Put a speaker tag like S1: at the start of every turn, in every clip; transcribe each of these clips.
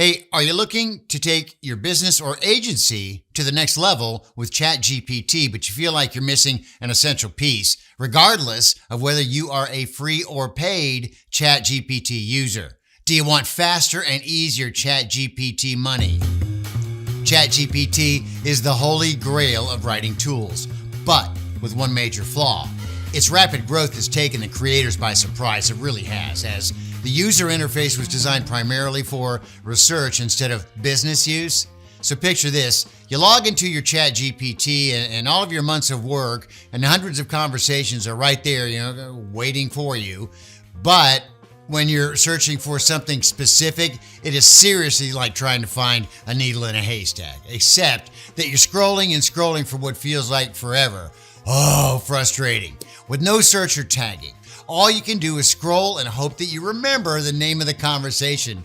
S1: Hey, are you looking to take your business or agency to the next level with ChatGPT, but you feel like you're missing an essential piece, regardless of whether you are a free or paid ChatGPT user? Do you want faster and easier ChatGPT money? ChatGPT is the holy grail of writing tools, but with one major flaw. Its rapid growth has taken the creators by surprise. It really has, as the user interface was designed primarily for research instead of business use. So picture this, you log into your ChatGPT and all of your months of work and hundreds of conversations are right there, waiting for you. But when you're searching for something specific, it is seriously like trying to find a needle in a haystack, except that you're scrolling and scrolling for what feels like forever. Oh, frustrating. With no search or tagging. All you can do is scroll and hope that you remember the name of the conversation.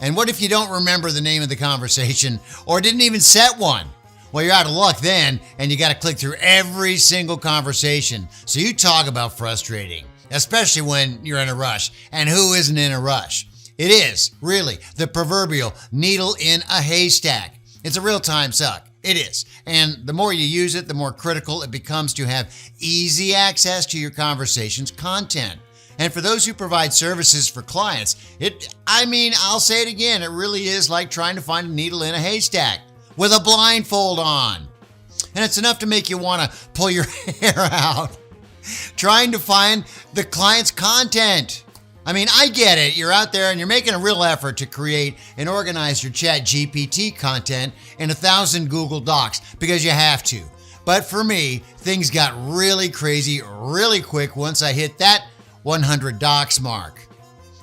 S1: And what if you don't remember the name of the conversation or didn't even set one? Well, you're out of luck then, and you got to click through every single conversation. So you talk about frustrating, especially when you're in a rush. And who isn't in a rush? It is, really, the proverbial needle in a haystack. It's a real-time suck. It is. And the more you use it, the more critical it becomes to have easy access to your conversation's content. And for those who provide services for clients, I'll say it again, it really is like trying to find a needle in a haystack with a blindfold on. And it's enough to make you want to pull your hair out trying to find the client's content. I get it. You're out there and you're making a real effort to create and organize your ChatGPT content in 1,000 Google Docs because you have to. But for me, things got really crazy really quick once I hit that 100 docs mark.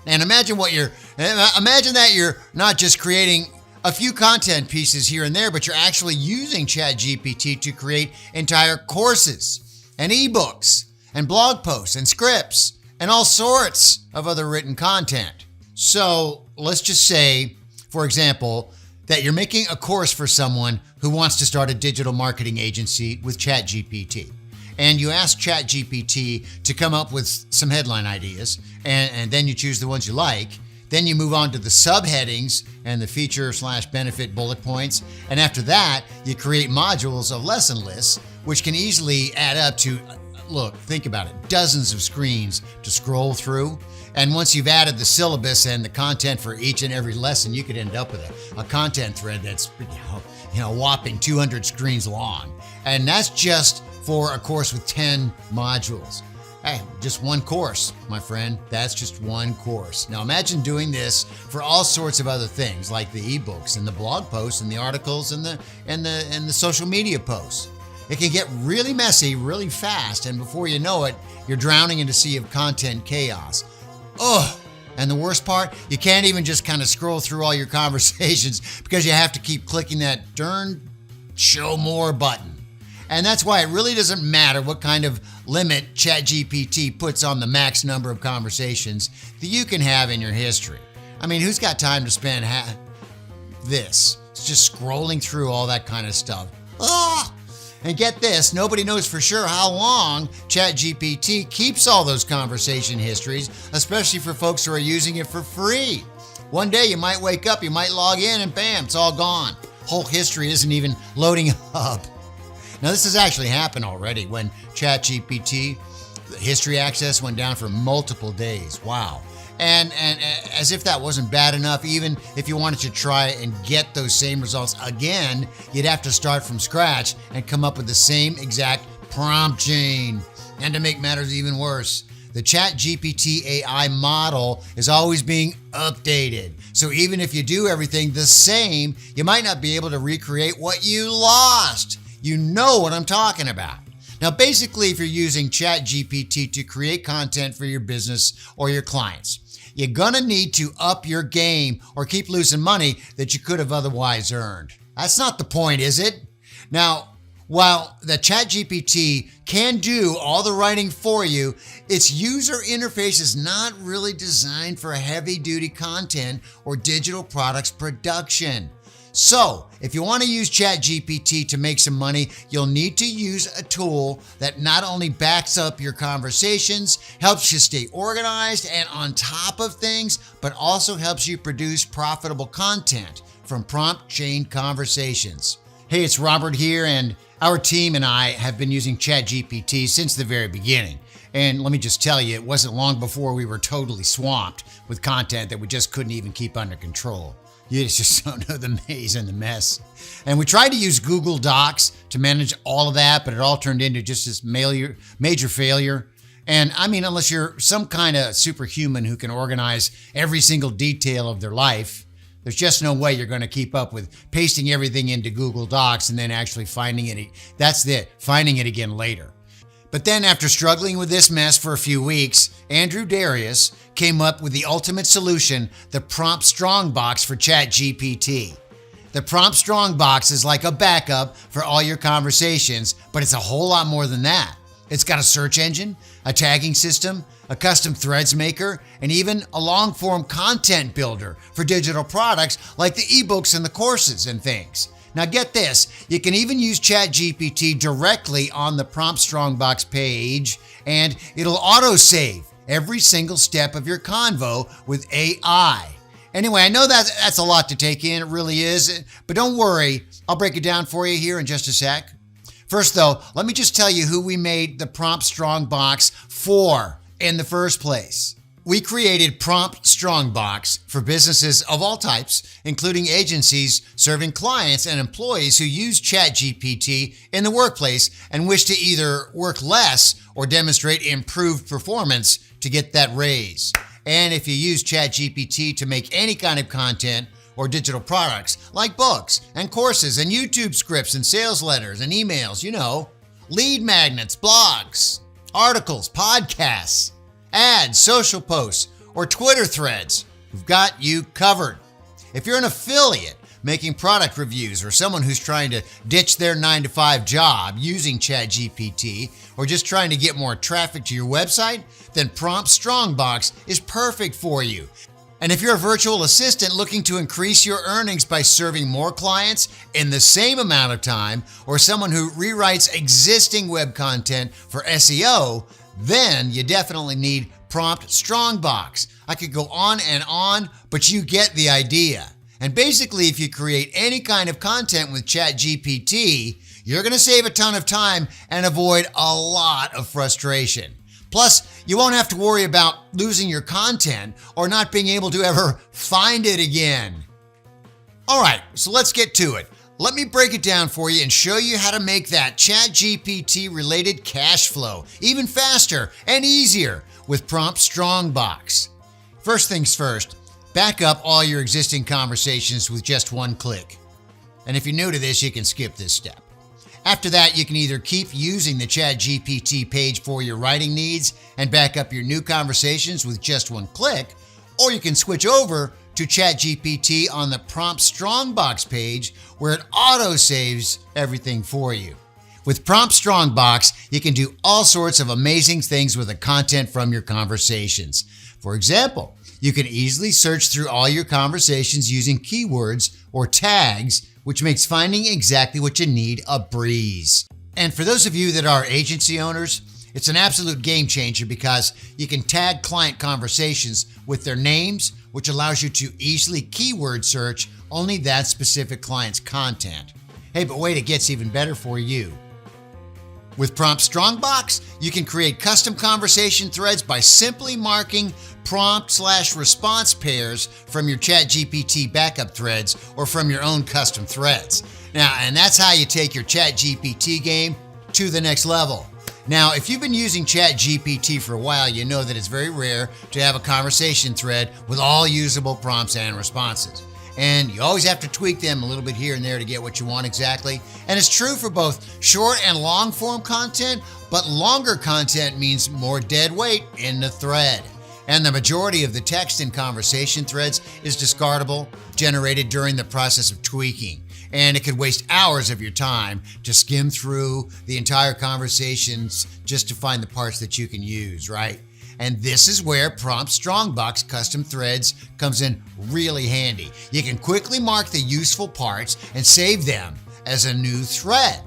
S1: And imagine that you're not just creating a few content pieces here and there, but you're actually using ChatGPT to create entire courses and ebooks and blog posts and scripts and all sorts of other written content. So let's just say, for example, that you're making a course for someone who wants to start a digital marketing agency with ChatGPT. And you ask ChatGPT to come up with some headline ideas, and then you choose the ones you like. Then you move on to the subheadings and the feature/benefit bullet points. And after that, you create modules of lesson lists, which can easily add up to, look, think about it, dozens of screens to scroll through. And once you've added the syllabus and the content for each and every lesson, you could end up with a content thread that's whopping 200 screens long. And that's just for a course with 10 modules. Hey, just one course, my friend. That's just one course. Now imagine doing this for all sorts of other things, like the ebooks and the blog posts and the articles and the social media posts. It can get really messy really fast, and before you know it, you're drowning in a sea of content chaos. Ugh! And the worst part, you can't even just kind of scroll through all your conversations because you have to keep clicking that darn show more button. And that's why it really doesn't matter what kind of limit ChatGPT puts on the max number of conversations that you can have in your history. Who's got time to spend this? It's just scrolling through all that kind of stuff. Ugh! And get this, nobody knows for sure how long ChatGPT keeps all those conversation histories, especially for folks who are using it for free. One day you might wake up, you might log in, and bam, it's all gone. Whole history isn't even loading up. Now, this has actually happened already when ChatGPT, the history access went down for multiple days. Wow. And as if that wasn't bad enough, even if you wanted to try and get those same results again, you'd have to start from scratch and come up with the same exact prompt chain. And to make matters even worse, the ChatGPT AI model is always being updated. So even if you do everything the same, you might not be able to recreate what you lost. You know what I'm talking about. Now, basically, if you're using ChatGPT to create content for your business or your clients, you're gonna need to up your game or keep losing money that you could have otherwise earned. That's not the point, is it? Now, while the ChatGPT can do all the writing for you, its user interface is not really designed for heavy-duty content or digital products production. So, if you want to use ChatGPT to make some money, you'll need to use a tool that not only backs up your conversations, helps you stay organized and on top of things, but also helps you produce profitable content from prompt chain conversations. Hey, it's Robert here, and our team and I have been using ChatGPT since the very beginning. And let me just tell you, it wasn't long before we were totally swamped with content that we just couldn't even keep under control. You just don't know the maze and the mess. And we tried to use Google Docs to manage all of that, but it all turned into just this major failure. And I mean, unless you're some kind of superhuman who can organize every single detail of their life, there's just no way you're going to keep up with pasting everything into Google Docs and then actually finding it. Finding it again later. But then after struggling with this mess for a few weeks, Andrew Darius came up with the ultimate solution, the PromptStrongbox for ChatGPT. The PromptStrongbox is like a backup for all your conversations, but it's a whole lot more than that. It's got a search engine, a tagging system, a custom threads maker, and even a long-form content builder for digital products like the ebooks and the courses and things. Now get this, you can even use ChatGPT directly on the PromptStrongbox page, and it'll auto-save every single step of your convo with AI. Anyway, I know that's a lot to take in, it really is, but don't worry, I'll break it down for you here in just a sec. First though, let me just tell you who we made the PromptStrongbox for in the first place. We created PromptStrongbox for businesses of all types, including agencies serving clients and employees who use ChatGPT in the workplace and wish to either work less or demonstrate improved performance to get that raise. And if you use ChatGPT to make any kind of content or digital products like books and courses and YouTube scripts and sales letters and emails, lead magnets, blogs, articles, podcasts, ads, social posts, or Twitter threads, we've got you covered. If you're an affiliate making product reviews or someone who's trying to ditch their 9-to-5 job using ChatGPT or just trying to get more traffic to your website, then PromptStrongbox is perfect for you. And if you're a virtual assistant looking to increase your earnings by serving more clients in the same amount of time, or someone who rewrites existing web content for SEO, then you definitely need PromptStrongbox. I could go on, but you get the idea. And basically, if you create any kind of content with ChatGPT, you're going to save a ton of time and avoid a lot of frustration. Plus, you won't have to worry about losing your content or not being able to ever find it again. All right, so let's get to it. Let me break it down for you and show you how to make that ChatGPT related cash flow even faster and easier with PromptStrongbox. First things first, back up all your existing conversations with just one click. And if you're new to this, you can skip this step. After that, you can either keep using the ChatGPT page for your writing needs and back up your new conversations with just one click, or you can switch over to ChatGPT on the PromptStrongbox page where it auto-saves everything for you. With PromptStrongbox, you can do all sorts of amazing things with the content from your conversations. For example, you can easily search through all your conversations using keywords or tags, which makes finding exactly what you need a breeze. And for those of you that are agency owners, it's an absolute game changer because you can tag client conversations with their names, which allows you to easily keyword search only that specific client's content. Hey, but wait, it gets even better for you. With PromptStrongbox, you can create custom conversation threads by simply marking prompt/response pairs from your ChatGPT backup threads or from your own custom threads. Now, and that's how you take your ChatGPT game to the next level. Now, if you've been using ChatGPT for a while, you know that it's very rare to have a conversation thread with all usable prompts and responses. And you always have to tweak them a little bit here and there to get what you want exactly. And it's true for both short and long form content, but longer content means more dead weight in the thread. And the majority of the text in conversation threads is discardable, generated during the process of tweaking. And it could waste hours of your time to skim through the entire conversations just to find the parts that you can use, right? And this is where PromptStrongbox custom threads comes in really handy. You can quickly mark the useful parts and save them as a new thread.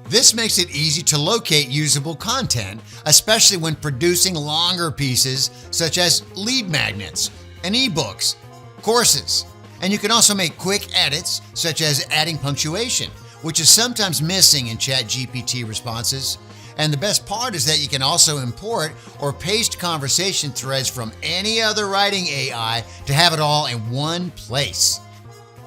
S1: This makes it easy to locate usable content, especially when producing longer pieces such as lead magnets and ebooks, courses. And you can also make quick edits such as adding punctuation, which is sometimes missing in ChatGPT responses. And the best part is that you can also import or paste conversation threads from any other writing AI to have it all in one place.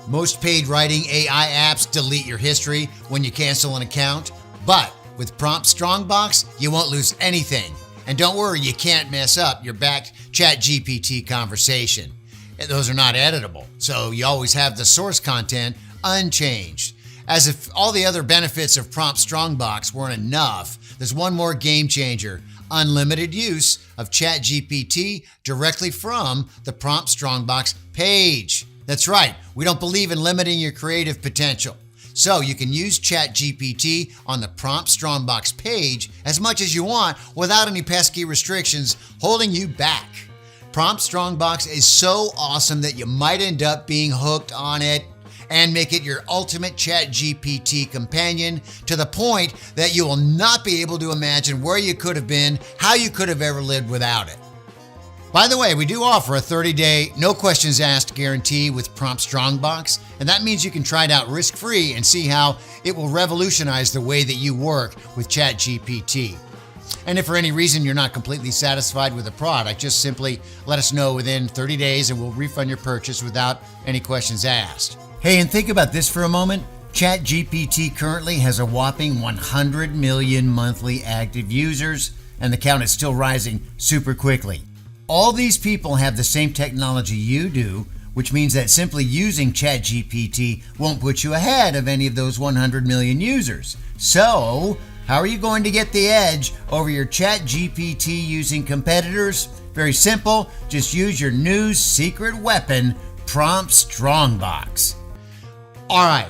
S1: Most paid writing AI apps delete your history when you cancel an account, but with PromptStrongbox, you won't lose anything. And don't worry, you can't mess up your backed ChatGPT conversation. Those are not editable, so you always have the source content unchanged. As if all the other benefits of PromptStrongbox weren't enough, there's one more game changer: unlimited use of ChatGPT directly from the PromptStrongbox page. That's right, we don't believe in limiting your creative potential. So you can use ChatGPT on the PromptStrongbox page as much as you want without any pesky restrictions holding you back. PromptStrongbox is so awesome that you might end up being hooked on it and make it your ultimate ChatGPT companion to the point that you will not be able to imagine where you could have been, how you could have ever lived without it. By the way, we do offer a 30-day, no questions asked guarantee with PromptStrongbox, and that means you can try it out risk-free and see how it will revolutionize the way that you work with ChatGPT. And if for any reason you're not completely satisfied with the product, just simply let us know within 30 days and we'll refund your purchase without any questions asked. Hey, and think about this for a moment. ChatGPT currently has a whopping 100 million monthly active users, and the count is still rising super quickly. All these people have the same technology you do, which means that simply using ChatGPT won't put you ahead of any of those 100 million users. So, how are you going to get the edge over your ChatGPT using competitors? Very simple, just use your new secret weapon, PromptStrongbox. All right,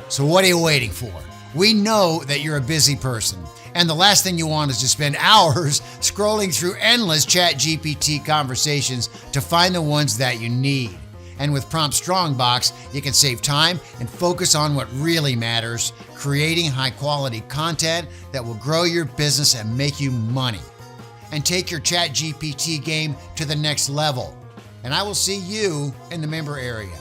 S1: so what are you waiting for? We know that you're a busy person, and the last thing you want is to spend hours scrolling through endless ChatGPT conversations to find the ones that you need. And with PromptStrongbox, you can save time and focus on what really matters, creating high-quality content that will grow your business and make you money. And take your ChatGPT game to the next level. And I will see you in the member area.